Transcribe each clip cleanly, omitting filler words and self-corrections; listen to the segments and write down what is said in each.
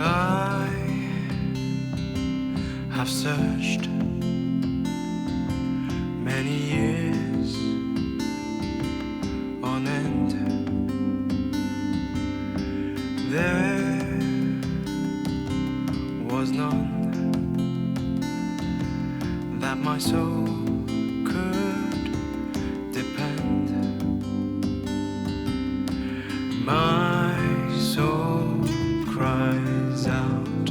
I have searched many years on end. There was none that my soul could depend. My soul cries out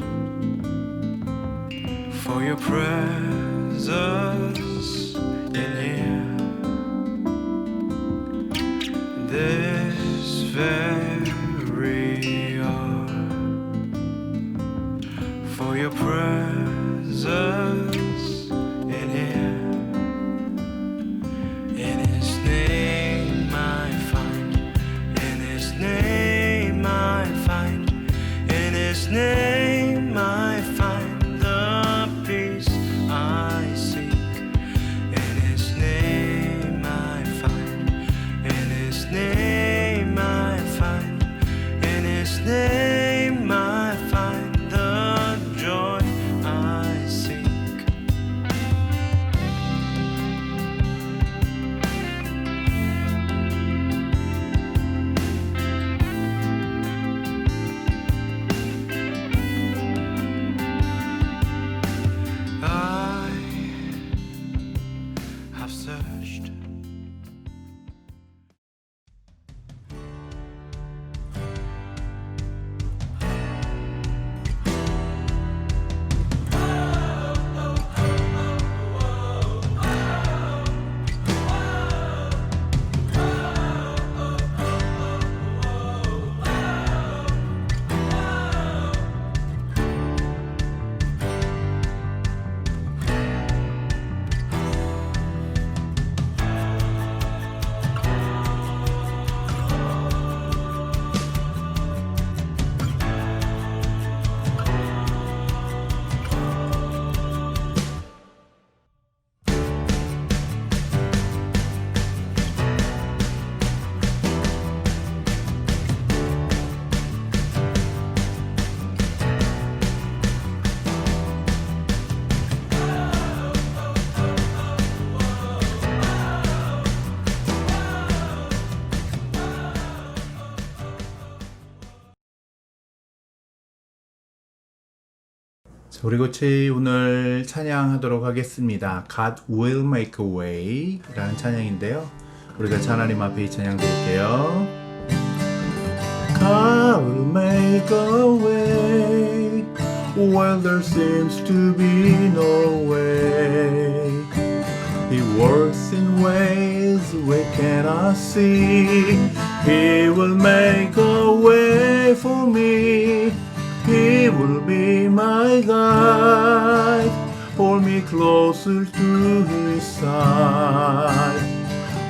for your presence in here. This very hour, for your presence in here. In His name I find, in His name I find, in His name I find the peace I seek. In His name I find, in His name I find, in His name I find the joy I seek. I have searched. 자, 그리고 저희 오늘 찬양하도록 하겠습니다. God will make a way 라는 찬양인데요. 우리가 하나님 앞에 이 찬양 드릴게요. God will make a way where there seems to be no way. He works in ways we cannot see. He will make a way for me. He will be my guide, hold me closer to His side.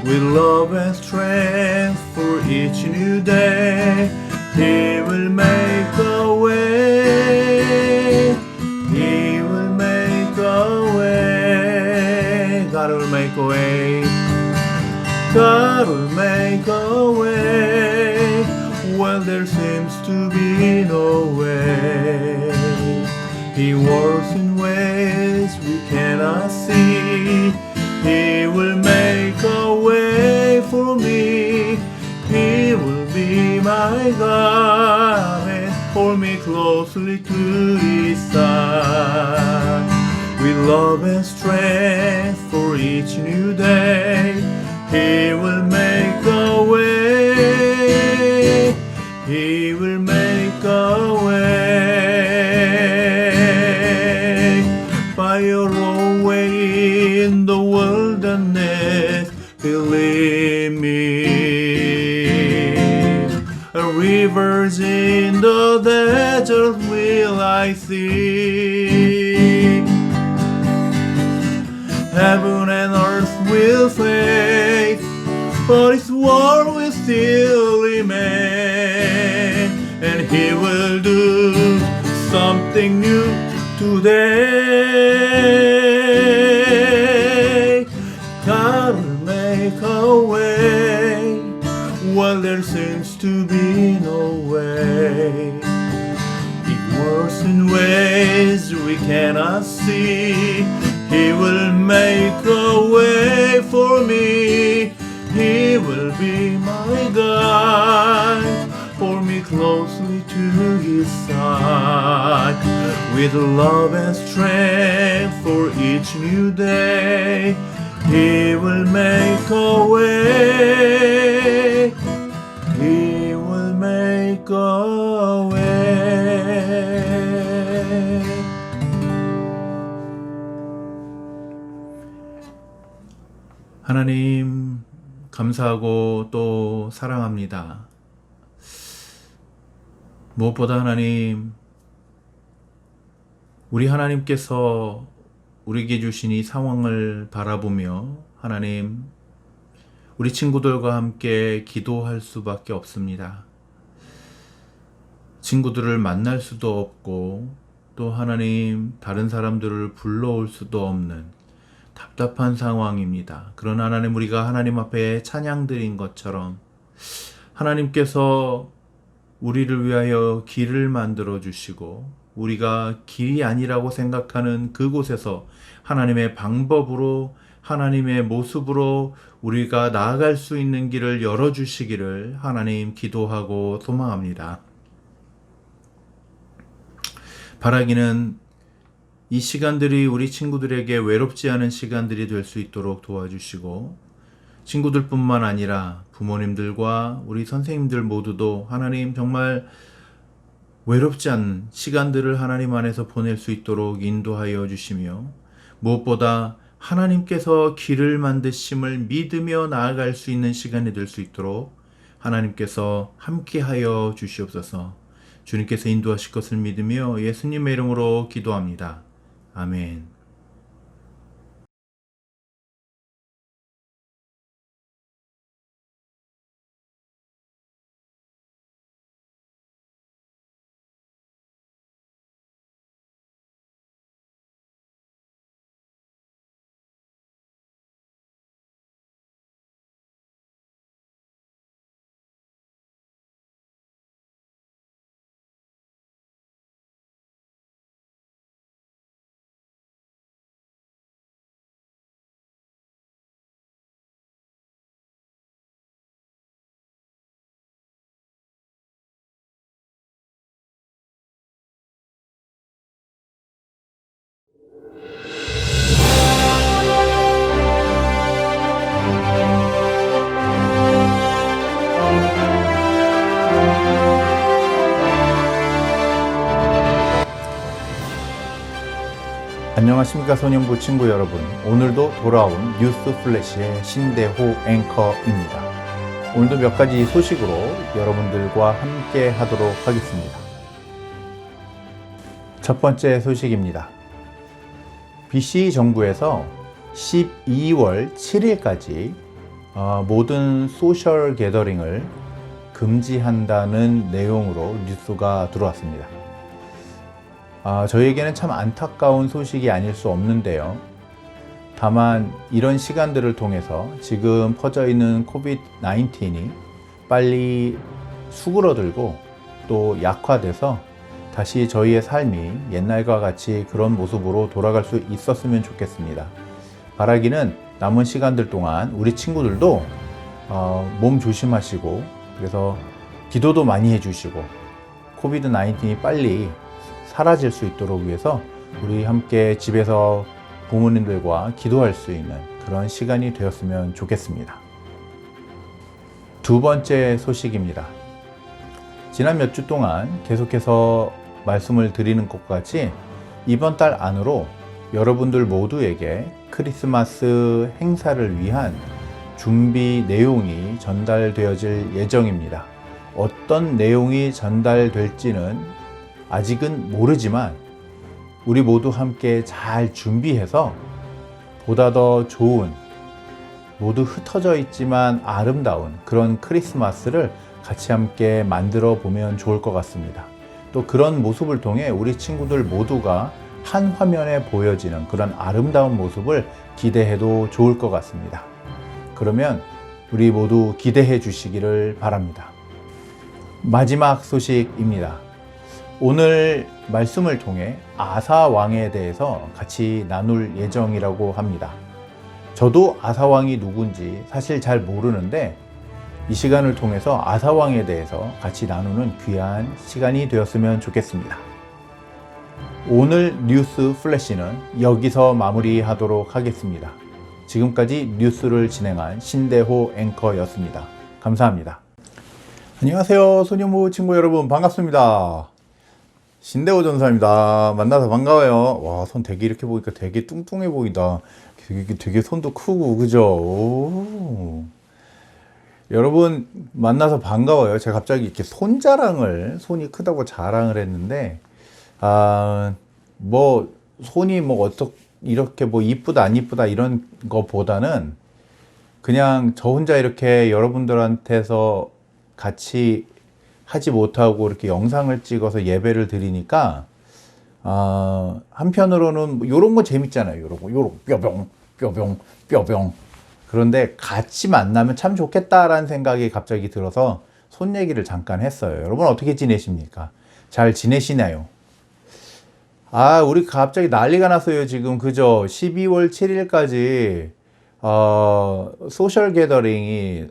With love and strength for each new day, He will make a way. He will make a way. God will make a way. God will make a way when there seems to be no way. He works in ways we cannot see. He will make a way for me. He will be my God and hold me closely to His side. With love and strength for each new day, He will make a way. He will make a way. By your own way in the wilderness, He'll lead me. Rivers in the desert will I see. Heaven and earth will fade, but His word will still remain. And He will do something new today. God will make a way when there seems to be no way. He cannot see. He will make a way for me. He will be my guide, hold me closely to His side, with love and strength for each new day. He will make a way. He will make a way. 하나님 감사하고 또 사랑합니다. 무엇보다 하나님, 우리 하나님께서 우리에게 주신 이 상황을 바라보며 하나님, 우리 친구들과 함께 기도할 수밖에 없습니다. 친구들을 만날 수도 없고 또 하나님, 다른 사람들을 불러올 수도 없는 답답한 상황입니다. 그러나 하나님, 우리가 하나님 앞에 찬양 드린 것처럼 하나님께서 우리를 위하여 길을 만들어 주시고, 우리가 길이 아니라고 생각하는 그곳에서 하나님의 방법으로, 하나님의 모습으로 우리가 나아갈 수 있는 길을 열어주시기를 하나님 기도하고 소망합니다. 바라기는 이 시간들이 우리 친구들에게 외롭지 않은 시간들이 될 수 있도록 도와주시고, 친구들뿐만 아니라 부모님들과 우리 선생님들 모두도 하나님 정말 외롭지 않은 시간들을 하나님 안에서 보낼 수 있도록 인도하여 주시며, 무엇보다 하나님께서 길을 만드심을 믿으며 나아갈 수 있는 시간이 될 수 있도록 하나님께서 함께하여 주시옵소서. 주님께서 인도하실 것을 믿으며 예수님의 이름으로 기도합니다. 아멘. 안녕하십니까 소년부 친구 여러분, 오늘도 돌아온 뉴스 플래시의 신대호 앵커입니다. 오늘도 몇 가지 소식으로 여러분들과 함께 하도록 하겠습니다. 첫 번째 소식입니다. BC 정부에서 12월 7일까지 모든 소셜 게더링을 금지한다는 내용으로 뉴스가 들어왔습니다. 저희에게는 참 안타까운 소식이 아닐 수 없는데요. 다만 이런 시간들을 통해서 지금 퍼져 있는 코비드-19이 빨리 수그러들고 또 약화돼서 다시 저희의 삶이 옛날과 같이 그런 모습으로 돌아갈 수 있었으면 좋겠습니다. 바라기는 남은 시간들 동안 우리 친구들도 몸 조심하시고, 그래서 기도도 많이 해주시고 코비드-19이 빨리 사라질 수 있도록 위해서 우리 함께 집에서 부모님들과 기도할 수 있는 그런 시간이 되었으면 좋겠습니다. 두 번째 소식입니다. 지난 몇 주 동안 계속해서 말씀을 드리는 것과 같이 이번 달 안으로 여러분들 모두에게 크리스마스 행사를 위한 준비 내용이 전달되어질 예정입니다. 어떤 내용이 전달될지는 아직은 모르지만 우리 모두 함께 잘 준비해서 보다 더 좋은, 모두 흩어져 있지만 아름다운 그런 크리스마스를 같이 함께 만들어 보면 좋을 것 같습니다. 또 그런 모습을 통해 우리 친구들 모두가 한 화면에 보여지는 그런 아름다운 모습을 기대해도 좋을 것 같습니다. 그러면 우리 모두 기대해 주시기를 바랍니다. 마지막 소식입니다. 오늘 말씀을 통해 아사 왕에 대해서 같이 나눌 예정이라고 합니다. 저도 아사 왕이 누군지 사실 잘 모르는데 이 시간을 통해서 아사 왕에 대해서 같이 나누는 귀한 시간이 되었으면 좋겠습니다. 오늘 뉴스 플래시는 여기서 마무리하도록 하겠습니다. 지금까지 뉴스를 진행한 신대호 앵커였습니다. 감사합니다. 안녕하세요, 소녀모 친구 여러분, 반갑습니다. 신대호 전사입니다. 만나서 반가워요. 와, 손 되게 이렇게 보니까 되게 뚱뚱해 보인다. 되게 손도 크고, 그죠? 오. 여러분, 만나서 반가워요. 제가 갑자기 이렇게 손이 크다고 자랑을 했는데, 손이 이렇게 이쁘다, 안 이쁘다, 이런 거보다는 그냥 저 혼자 이렇게 여러분들한테서 같이 하지 못하고 이렇게 영상을 찍어서 예배를 드리니까, 한편으로는 요런 거 재밌잖아요. 요런 뼈병. 그런데 같이 만나면 참 좋겠다라는 생각이 갑자기 들어서 손 얘기를 잠깐 했어요. 여러분 어떻게 지내십니까? 잘 지내시나요? 우리 갑자기 난리가 났어요. 지금 그죠? 12월 7일까지 소셜 게더링이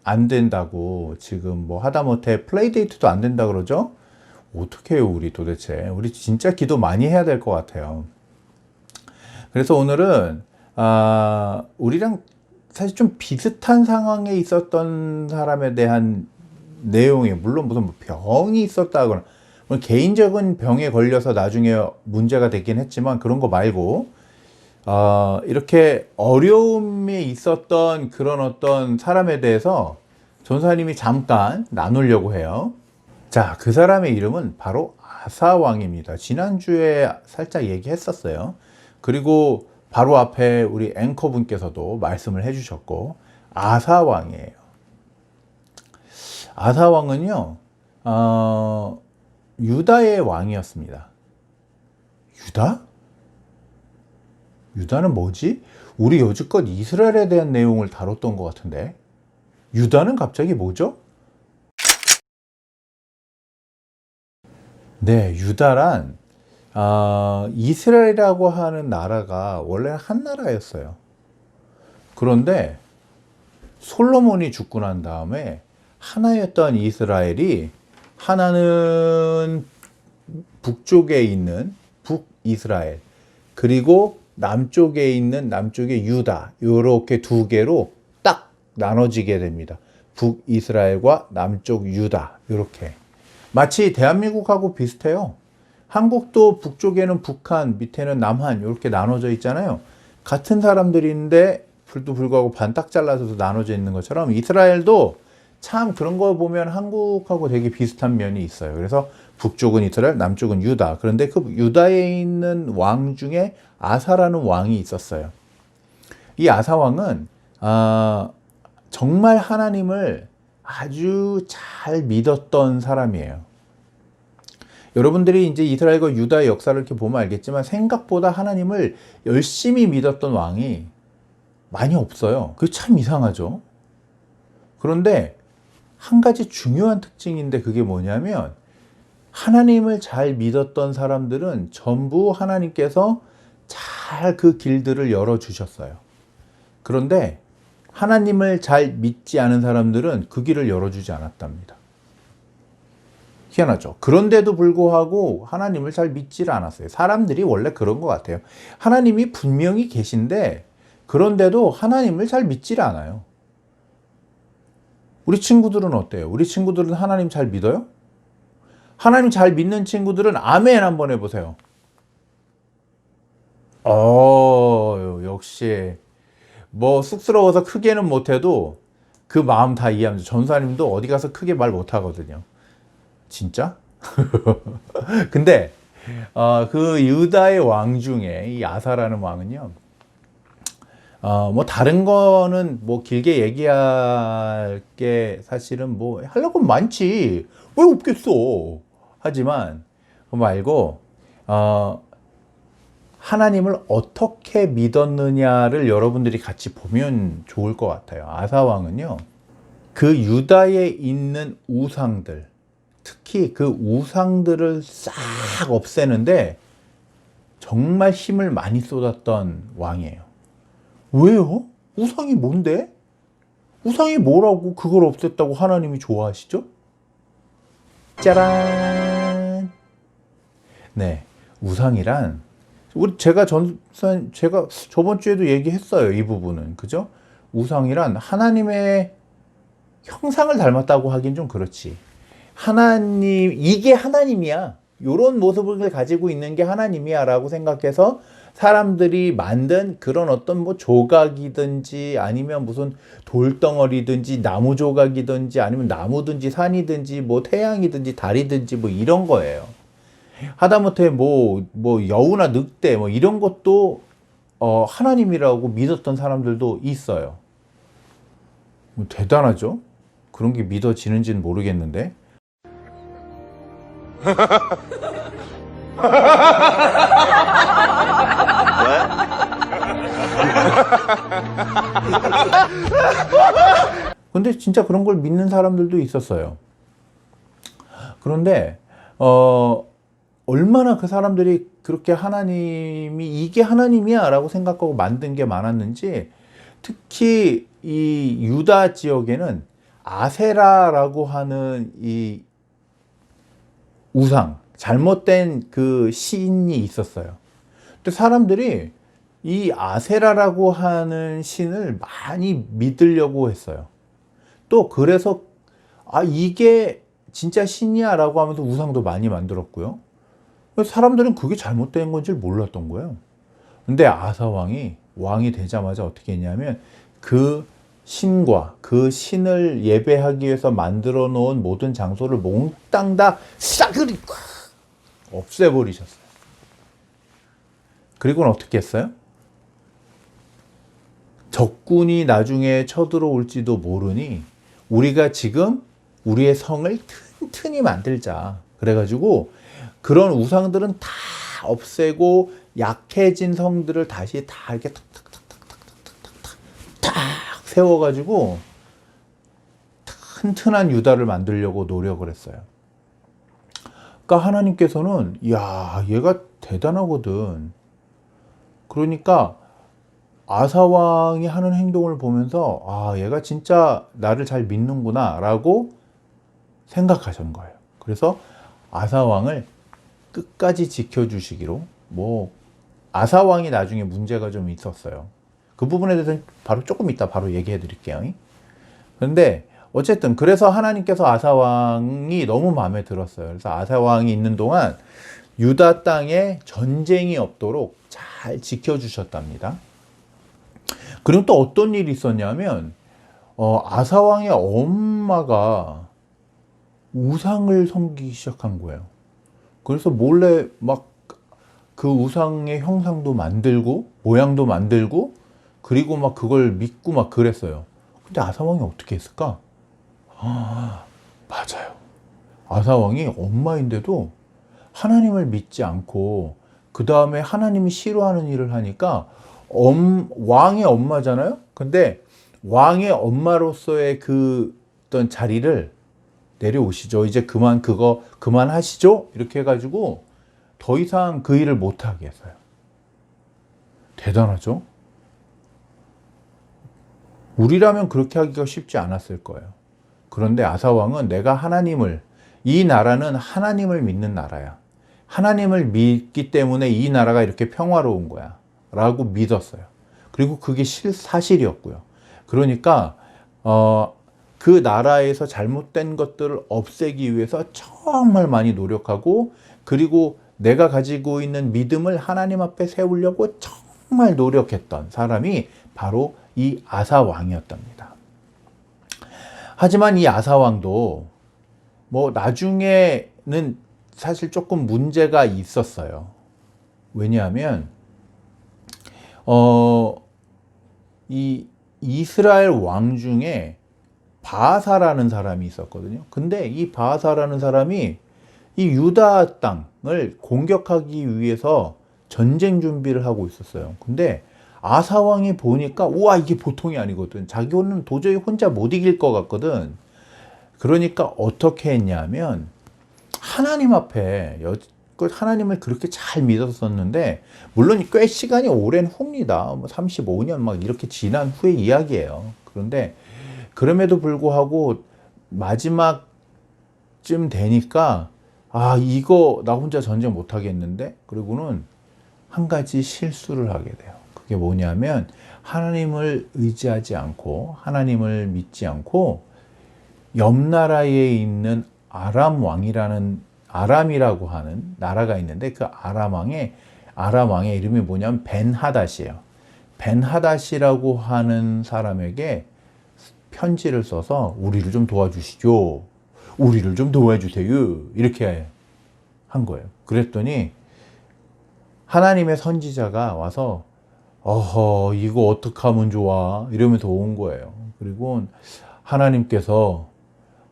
안 된다고 지금 하다못해 플레이데이트도 안 된다 그러죠? 어떻게 해요, 우리 도대체? 우리 진짜 기도 많이 해야 될 것 같아요. 그래서 오늘은 우리랑 사실 좀 비슷한 상황에 있었던 사람에 대한 내용이, 물론 무슨 병이 있었다거나 개인적인 병에 걸려서 나중에 문제가 되긴 했지만 그런 거 말고 이렇게 어려움이 있었던 그런 어떤 사람에 대해서 전사님이 잠깐 나누려고 해요. 자, 그 사람의 이름은 바로 아사왕입니다. 지난주에 살짝 얘기했었어요. 그리고 바로 앞에 우리 앵커분께서도 말씀을 해주셨고, 아사왕이에요. 아사왕은요, 유다의 왕이었습니다. 유다? 유다는 뭐지? 우리 여지껏 이스라엘에 대한 내용을 다뤘던 것 같은데, 유다는 갑자기 뭐죠? 네, 유다란 이스라엘이라고 하는 나라가 원래 한 나라였어요. 그런데 솔로몬이 죽고 난 다음에 하나였던 이스라엘이, 하나는 북쪽에 있는 북이스라엘, 그리고 남쪽에 있는 남쪽의 유다, 이렇게 두 개로 딱 나눠지게 됩니다. 북이스라엘과 남쪽 유다, 이렇게. 마치 대한민국하고 비슷해요. 한국도 북쪽에는 북한, 밑에는 남한 이렇게 나눠져 있잖아요. 같은 사람들인데 불구하고 반 딱 잘라서 나눠져 있는 것처럼 이스라엘도 참 그런 거 보면 한국하고 되게 비슷한 면이 있어요. 그래서 북쪽은 이스라엘, 남쪽은 유다. 그런데 그 유다에 있는 왕 중에 아사라는 왕이 있었어요. 이 아사 왕은 정말 하나님을 아주 잘 믿었던 사람이에요. 여러분들이 이제 이스라엘과 유다의 역사를 이렇게 보면 알겠지만 생각보다 하나님을 열심히 믿었던 왕이 많이 없어요. 그게 참 이상하죠. 그런데 한 가지 중요한 특징인데 그게 뭐냐면, 하나님을 잘 믿었던 사람들은 전부 하나님께서 잘 그 길들을 열어주셨어요. 그런데 하나님을 잘 믿지 않은 사람들은 그 길을 열어주지 않았답니다. 희한하죠. 그런데도 불구하고 하나님을 잘 믿지를 않았어요. 사람들이 원래 그런 것 같아요. 하나님이 분명히 계신데 그런데도 하나님을 잘 믿지를 않아요. 우리 친구들은 어때요? 우리 친구들은 하나님 잘 믿어요? 하나님 잘 믿는 친구들은 아멘 한번 해보세요. 역시 쑥스러워서 크게는 못해도 그 마음 다 이해합니다. 전사님도 어디 가서 크게 말 못하거든요. 진짜? 근데 그 유다의 왕 중에 이 아사라는 왕은요, 다른 거는 길게 얘기할 게 사실은 하려고 많지. 왜 없겠어. 하지만 그거 말고 하나님을 어떻게 믿었느냐를 여러분들이 같이 보면 좋을 것 같아요. 아사 왕은요, 그 유다에 있는 우상들, 특히 그 우상들을 싹 없애는데 정말 힘을 많이 쏟았던 왕이에요. 왜요? 우상이 뭔데? 우상이 뭐라고 그걸 없앴다고 하나님이 좋아하시죠? 짜란! 네, 우상이란 제가 저번 주에도 얘기했어요. 이 부분은. 그죠? 우상이란 하나님의 형상을 닮았다고 하긴 좀 그렇지. 이게 하나님이야. 요런 모습을 가지고 있는 게 하나님이야 라고 생각해서 사람들이 만든 그런 어떤 뭐 조각이든지 아니면 무슨 돌덩어리든지 나무 조각이든지 아니면 나무든지 산이든지 뭐 태양이든지 달이든지 뭐 이런 거예요. 하다못해 뭐 여우나 늑대 뭐 이런 것도 하나님이라고 믿었던 사람들도 있어요. 뭐 대단하죠? 그런 게 믿어지는지는 모르겠는데. 근데 진짜 그런 걸 믿는 사람들도 있었어요. 그런데 얼마나 그 사람들이 그렇게 하나님이 이게 하나님이야 라고 생각하고 만든 게 많았는지, 특히 이 유다 지역에는 아세라라고 하는 이 우상, 잘못된 그 신이 있었어요. 근데 사람들이 이 아세라라고 하는 신을 많이 믿으려고 했어요. 또 그래서 이게 진짜 신이야 라고 하면서 우상도 많이 만들었고요. 사람들은 그게 잘못된 건 줄 몰랐던 거예요. 근데 아사 왕이 되자마자 어떻게 했냐면 그 신과 그 신을 예배하기 위해서 만들어 놓은 모든 장소를 몽땅 다 싸그리 없애버리셨어요. 그리고는 어떻게 했어요? 적군이 나중에 쳐들어올지도 모르니 우리가 지금 우리의 성을 튼튼히 만들자. 그래가지고 그런 우상들은 다 없애고 약해진 성들을 다시 다 이렇게 탁탁탁탁탁탁탁탁 세워가지고 튼튼한 유다를 만들려고 노력을 했어요. 그러니까 하나님께서는 야, 얘가 대단하거든. 그러니까 아사 왕이 하는 행동을 보면서 얘가 진짜 나를 잘 믿는구나 라고 생각하신 거예요. 그래서 아사 왕을 끝까지 지켜주시기로, 아사 왕이 나중에 문제가 좀 있었어요. 그 부분에 대해서는 조금 이따 바로 얘기해 드릴게요. 그런데 어쨌든 그래서 하나님께서 아사 왕이 너무 마음에 들었어요. 그래서 아사 왕이 있는 동안 유다 땅에 전쟁이 없도록 잘 지켜주셨답니다. 그리고 또 어떤 일이 있었냐면 아사 왕의 엄마가 우상을 섬기기 시작한 거예요. 그래서 몰래 막 그 우상의 형상도 만들고 모양도 만들고 그리고 막 그걸 믿고 막 그랬어요. 근데 아사 왕이 어떻게 했을까? 맞아요. 아사 왕이 엄마인데도 하나님을 믿지 않고 그 다음에 하나님이 싫어하는 일을 하니까 왕의 엄마잖아요. 근데 왕의 엄마로서의 그 어떤 자리를 내려오시죠. 이제 그만하시죠. 이렇게 해가지고 더 이상 그 일을 못하게 했어요. 대단하죠? 우리라면 그렇게 하기가 쉽지 않았을 거예요. 그런데 아사왕은 이 나라는 하나님을 믿는 나라야. 하나님을 믿기 때문에 이 나라가 이렇게 평화로운 거야. 라고 믿었어요. 그리고 그게 사실이었고요. 그러니까 그 나라에서 잘못된 것들을 없애기 위해서 정말 많이 노력하고, 그리고 내가 가지고 있는 믿음을 하나님 앞에 세우려고 정말 노력했던 사람이 바로 이 아사 왕이었답니다. 하지만 이 아사 왕도 나중에는 사실 조금 문제가 있었어요. 왜냐하면 이 이스라엘 왕 중에 바아사라는 사람이 있었거든요. 근데 이 바아사라는 사람이 이 유다 땅을 공격하기 위해서 전쟁 준비를 하고 있었어요. 근데 아사 왕이 보니까 우와, 이게 보통이 아니거든. 자기는 도저히 혼자 못 이길 것 같거든. 그러니까 어떻게 했냐면 하나님 앞에 여지껏 하나님을 그렇게 잘 믿었었는데, 물론 꽤 시간이 오랜 후입니다. 뭐 35년 막 이렇게 지난 후의 이야기예요. 그런데 그럼에도 불구하고 마지막쯤 되니까 이거 나 혼자 전쟁 못 하겠는데? 그리고는 한 가지 실수를 하게 돼요. 그게 뭐냐면 하나님을 의지하지 않고 하나님을 믿지 않고 옆 나라에 있는 아람이라고 하는 나라가 있는데, 그 아람 왕의 이름이 뭐냐면 벤하닷이에요. 벤하닷이라고 하는 사람에게 편지를 써서 우리를 좀 도와주시죠. 우리를 좀 도와주세요. 이렇게 한 거예요. 그랬더니 하나님의 선지자가 와서 이거 어떡하면 좋아? 이러면서 온 거예요. 그리고 하나님께서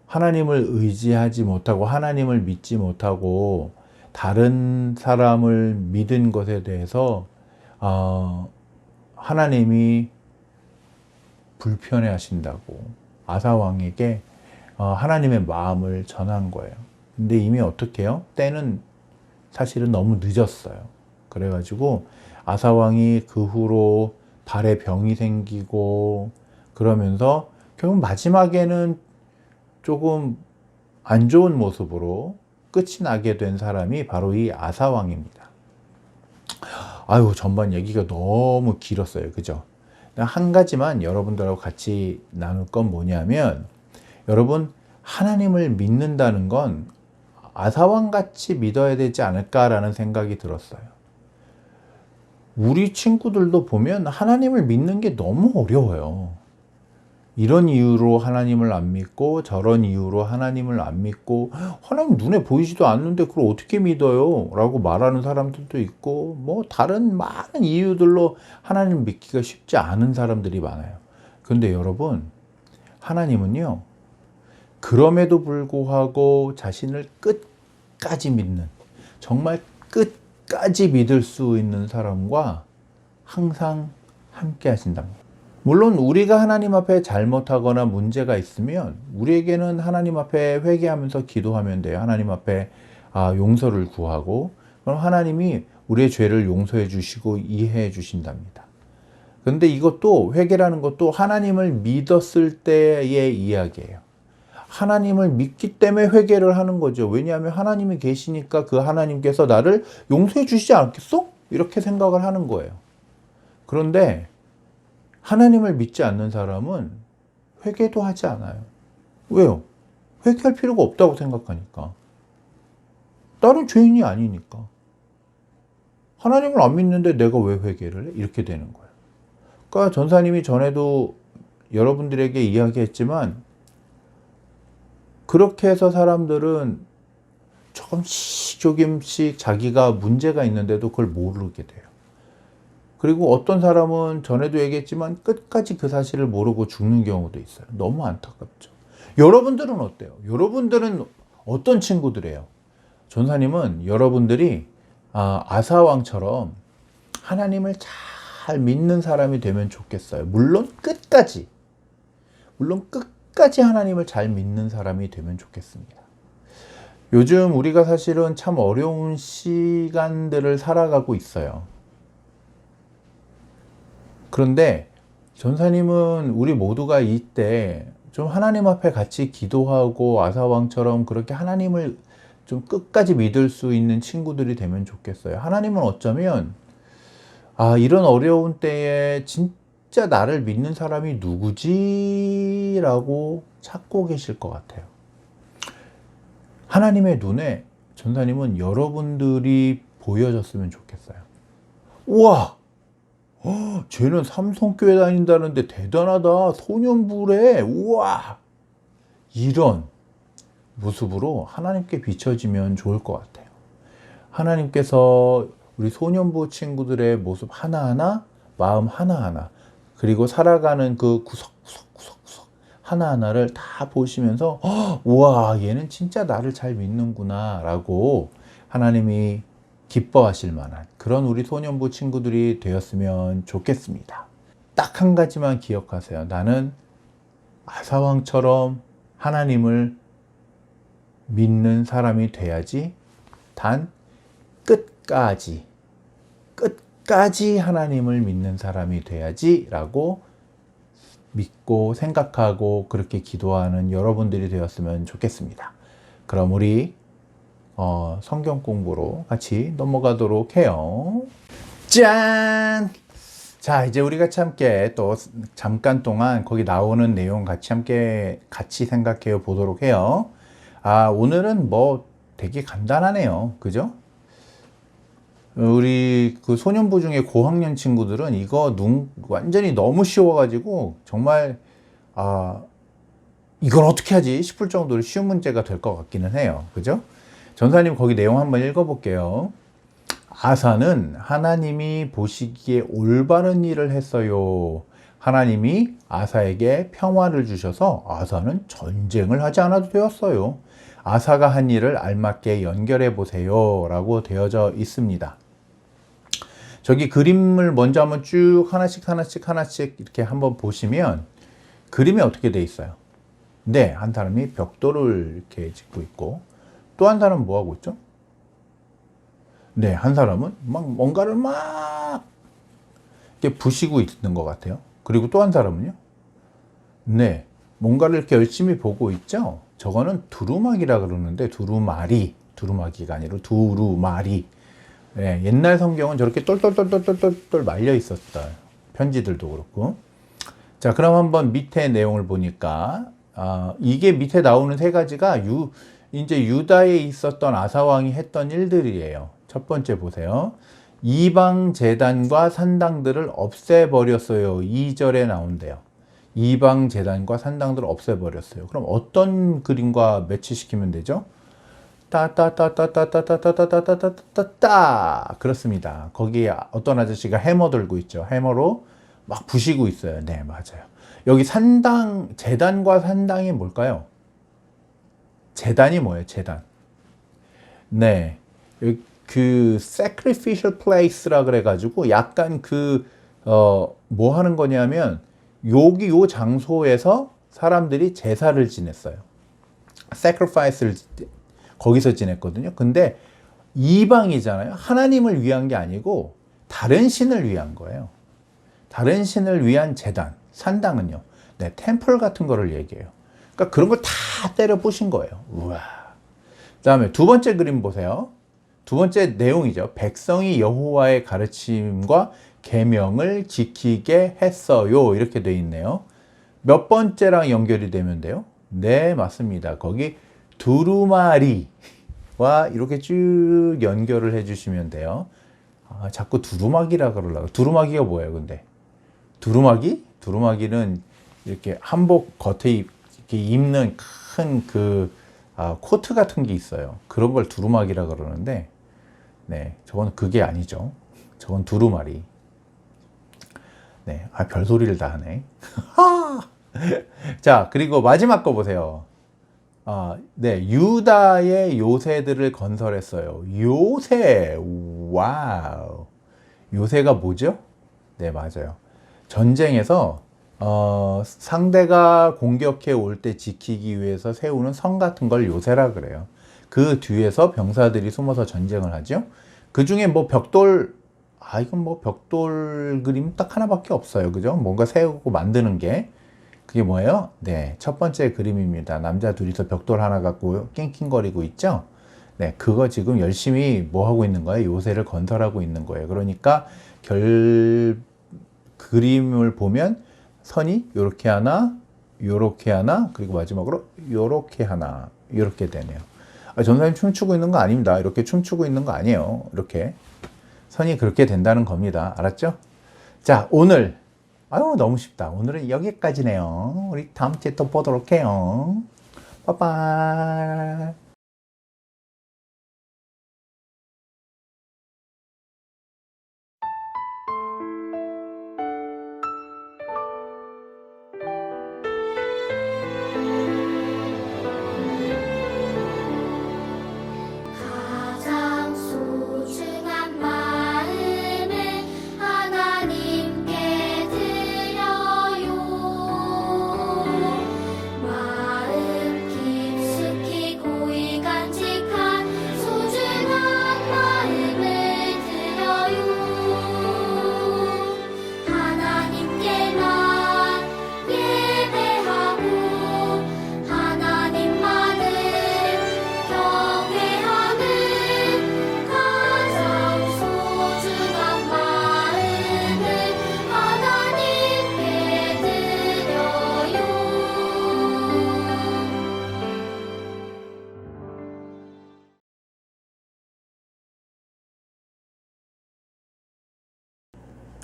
하나님을 의지하지 못하고 하나님을 믿지 못하고 다른 사람을 믿은 것에 대해서 하나님이 불편해 하신다고 아사 왕에게 하나님의 마음을 전한 거예요. 근데 이미 어떻게 해요? 때는 사실은 너무 늦었어요. 그래가지고 아사 왕이 그 후로 발에 병이 생기고 그러면서 결국 마지막에는 조금 안 좋은 모습으로 끝이 나게 된 사람이 바로 이 아사 왕입니다. 전반 얘기가 너무 길었어요. 그죠? 한 가지만 여러분들하고 같이 나눌 건 뭐냐면, 여러분, 하나님을 믿는다는 건 아사왕 같이 믿어야 되지 않을까라는 생각이 들었어요. 우리 친구들도 보면 하나님을 믿는 게 너무 어려워요. 이런 이유로 하나님을 안 믿고 저런 이유로 하나님을 안 믿고, 하나님 눈에 보이지도 않는데 그걸 어떻게 믿어요? 라고 말하는 사람들도 있고, 뭐 다른 많은 이유들로 하나님 믿기가 쉽지 않은 사람들이 많아요. 그런데 여러분, 하나님은요, 그럼에도 불구하고 자신을 끝까지 믿는, 정말 끝까지 믿을 수 있는 사람과 항상 함께 하신답니다. 물론 우리가 하나님 앞에 잘못하거나 문제가 있으면 우리에게는 하나님 앞에 회개하면서 기도하면 돼요. 하나님 앞에 용서를 구하고, 그럼 하나님이 우리의 죄를 용서해 주시고 이해해 주신답니다. 그런데 이것도, 회개라는 것도 하나님을 믿었을 때의 이야기예요. 하나님을 믿기 때문에 회개를 하는 거죠. 왜냐하면 하나님이 계시니까 그 하나님께서 나를 용서해 주시지 않겠어? 이렇게 생각을 하는 거예요. 그런데 하나님을 믿지 않는 사람은 회개도 하지 않아요. 왜요? 회개할 필요가 없다고 생각하니까. 나는 죄인이 아니니까. 하나님을 안 믿는데 내가 왜 회개를 해? 이렇게 되는 거예요. 그러니까 전사님이 전에도 여러분들에게 이야기했지만, 그렇게 해서 사람들은 조금씩 자기가 문제가 있는데도 그걸 모르게 돼요. 그리고 어떤 사람은 전에도 얘기했지만 끝까지 그 사실을 모르고 죽는 경우도 있어요. 너무 안타깝죠. 여러분들은 어때요? 여러분들은 어떤 친구들이에요? 전사님은 여러분들이 아사왕처럼 하나님을 잘 믿는 사람이 되면 좋겠어요. 물론 끝까지 하나님을 잘 믿는 사람이 되면 좋겠습니다. 요즘 우리가 사실은 참 어려운 시간들을 살아가고 있어요. 그런데 전사님은 우리 모두가 이때 좀 하나님 앞에 같이 기도하고 아사왕처럼 그렇게 하나님을 좀 끝까지 믿을 수 있는 친구들이 되면 좋겠어요. 하나님은 어쩌면 이런 어려운 때에 진짜 나를 믿는 사람이 누구지? 라고 찾고 계실 것 같아요. 하나님의 눈에 전사님은 여러분들이 보여졌으면 좋겠어요. 우와! 쟤는 삼성교회 다닌다는데 대단하다. 소년부래. 우와! 이런 모습으로 하나님께 비춰지면 좋을 것 같아요. 하나님께서 우리 소년부 친구들의 모습 하나하나, 마음 하나하나, 그리고 살아가는 그 구석구석 하나하나를 다 보시면서 우와, 얘는 진짜 나를 잘 믿는구나 라고 하나님이 기뻐하실 만한 그런 우리 소년부 친구들이 되었으면 좋겠습니다. 딱 한 가지만 기억하세요. 나는 아사왕처럼 하나님을 믿는 사람이 돼야지. 단 끝까지 하나님을 믿는 사람이 돼야지 라고 믿고 생각하고 그렇게 기도하는 여러분들이 되었으면 좋겠습니다. 그럼 우리 성경 공부로 같이 넘어가도록 해요. 짠! 자, 이제 우리 함께 또 잠깐 동안 거기 나오는 내용 같이 생각해 보도록 해요. 오늘은 뭐 되게 간단하네요. 그죠? 우리 그 소년부 중에 고학년 친구들은 이거 완전히 너무 쉬워가지고 정말 이걸 어떻게 하지 싶을 정도로 쉬운 문제가 될 것 같기는 해요. 그죠? 전사님 거기 내용 한번 읽어볼게요. 아사는 하나님이 보시기에 올바른 일을 했어요. 하나님이 아사에게 평화를 주셔서 아사는 전쟁을 하지 않아도 되었어요. 아사가 한 일을 알맞게 연결해 보세요 라고 되어져 있습니다. 저기 그림을 먼저 한번 쭉 하나씩 이렇게 한번 보시면 그림이 어떻게 돼 있어요? 네, 한 사람이 벽돌을 이렇게 짓고 있고 또 한 사람은 뭐 하고 있죠? 네, 한 사람은 뭔가를 이렇게 부시고 있는 것 같아요. 그리고 또 한 사람은요? 네, 뭔가를 이렇게 열심히 보고 있죠? 저거는 두루마기라 그러는데 두루마기가 아니라 두루마리. 네, 옛날 성경은 저렇게 똘똘똘똘똘똘 말려 있었어요. 편지들도 그렇고. 자, 그럼 한번 밑에 내용을 보니까 이게 밑에 나오는 세 가지가 이제 유다에 있었던 아사 왕이 했던 일들이에요. 첫 번째 보세요. 이방 제단과 산당들을 없애버렸어요. 2절에 나온대요. 이방 제단과 산당들을 없애버렸어요. 그럼 어떤 그림과 매치시키면 되죠? 따따따따따따따따따따따 그렇습니다. 거기에 어떤 아저씨가 해머 들고 있죠. 해머로 막 부시고 있어요. 네, 맞아요. 여기 제단과 산당이 뭘까요? 제단이 뭐예요? 제단. 네, 그 sacrificial place라 그래가지고 약간 뭐 하는 거냐면 여기 요 장소에서 사람들이 제사를 지냈어요. sacrifice를 거기서 지냈거든요. 근데 이방이잖아요. 하나님을 위한 게 아니고 다른 신을 위한 거예요. 다른 신을 위한 제단, 산당은요. 네, 템플 같은 거를 얘기해요. 그러니까 그런 걸 다 때려 부신 거예요. 우와. 그다음에 두 번째 그림 보세요. 두 번째 내용이죠. 백성이 여호와의 가르침과 계명을 지키게 했어요. 이렇게 돼 있네요. 몇 번째랑 연결이 되면 돼요? 네, 맞습니다. 거기 두루마리와 이렇게 쭉 연결을 해주시면 돼요. 자꾸 두루마기라 그러려고. 두루마기가 뭐예요, 근데? 두루마기는 이렇게 한복 겉에 이렇게 입는 큰 코트 같은 게 있어요. 그런 걸 두루마기라 그러는데, 네, 저건 그게 아니죠. 저건 두루마리. 네, 별소리를 다 하네. 자, 그리고 마지막 거 보세요. 네, 유다의 요새들을 건설했어요. 요새, 와우. 요새가 뭐죠? 네, 맞아요. 전쟁에서 상대가 공격해 올 때 지키기 위해서 세우는 성 같은 걸 요새라 그래요. 그 뒤에서 병사들이 숨어서 전쟁을 하죠. 그 중에 뭐 벽돌, 이건 뭐 벽돌 그림 딱 하나밖에 없어요. 그죠? 뭔가 세우고 만드는 게. 그게 뭐예요? 네, 첫 번째 그림입니다. 남자 둘이서 벽돌 하나 갖고 낑낑거리고 있죠? 네, 그거 지금 열심히 뭐 하고 있는 거예요? 요새를 건설하고 있는 거예요. 그러니까 그림을 보면 선이 요렇게 하나, 요렇게 하나, 그리고 마지막으로 요렇게 하나, 요렇게 되네요. 전사님 춤추고 있는 거 아닙니다. 이렇게 춤추고 있는 거 아니에요. 이렇게. 선이 그렇게 된다는 겁니다. 알았죠? 자, 오늘 너무 쉽다. 오늘은 여기까지네요. 우리 다음 주에 또 보도록 해요. 빠빠이. 가장 소중한 마음을 하나님께 드려요. 마음 깊숙이 고여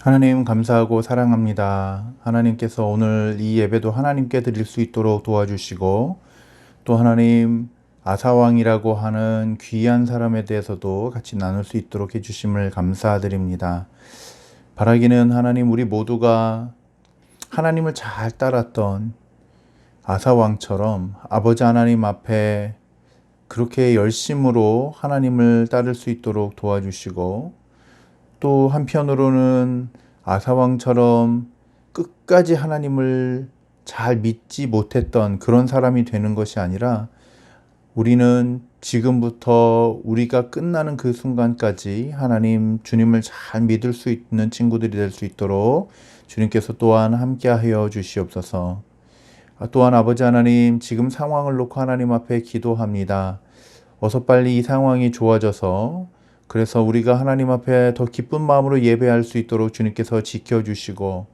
하나님 감사하고 사랑합니다. 하나님께서 오늘 이 예배도 하나님께 드릴 수 있도록 도와주시고 또 하나님 아사왕이라고 하는 귀한 사람에 대해서도 같이 나눌 수 있도록 해주심을 감사드립니다. 바라기는 하나님 우리 모두가 하나님을 잘 따랐던 아사왕처럼 아버지 하나님 앞에 그렇게 열심으로 하나님을 따를 수 있도록 도와주시고 또 한편으로는 아사왕처럼 끝까지 하나님을 잘 믿지 못했던 그런 사람이 되는 것이 아니라 우리는 지금부터 우리가 끝나는 그 순간까지 하나님 주님을 잘 믿을 수 있는 친구들이 될 수 있도록 주님께서 또한 함께하여 주시옵소서. 또한 아버지 하나님 지금 상황을 놓고 하나님 앞에 기도합니다. 어서 빨리 이 상황이 좋아져서 그래서 우리가 하나님 앞에 더 기쁜 마음으로 예배할 수 있도록 주님께서 지켜주시고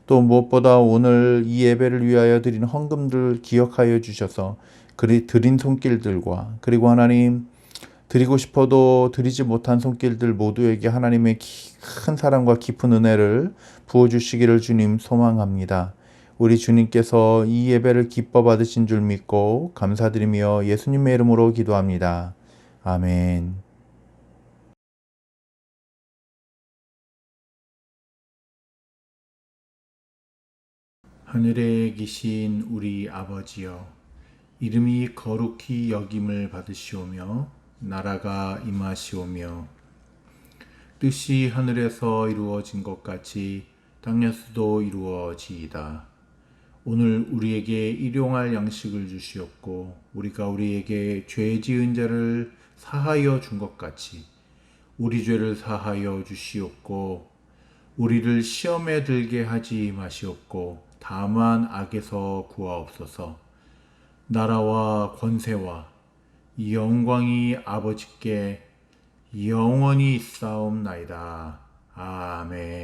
또 무엇보다 오늘 이 예배를 위하여 드린 헌금들 기억하여 주셔서 드린 손길들과 그리고 하나님 드리고 싶어도 드리지 못한 손길들 모두에게 하나님의 큰 사랑과 깊은 은혜를 부어주시기를 주님 소망합니다. 우리 주님께서 이 예배를 기뻐 받으신 줄 믿고 감사드리며 예수님의 이름으로 기도합니다. 아멘. 하늘에 계신 우리 아버지여, 이름이 거룩히 여김을 받으시오며 나라가 임하시오며 뜻이 하늘에서 이루어진 것 같이 땅에서도 이루어지이다. 오늘 우리에게 일용할 양식을 주시옵고 우리가 우리에게 죄 지은 자를 사하여 준 것 같이 우리 죄를 사하여 주시옵고 우리를 시험에 들게 하지 마시옵고 다만 악에서 구하옵소서. 나라와 권세와 영광이 아버지께 영원히 있사옵나이다. 아멘.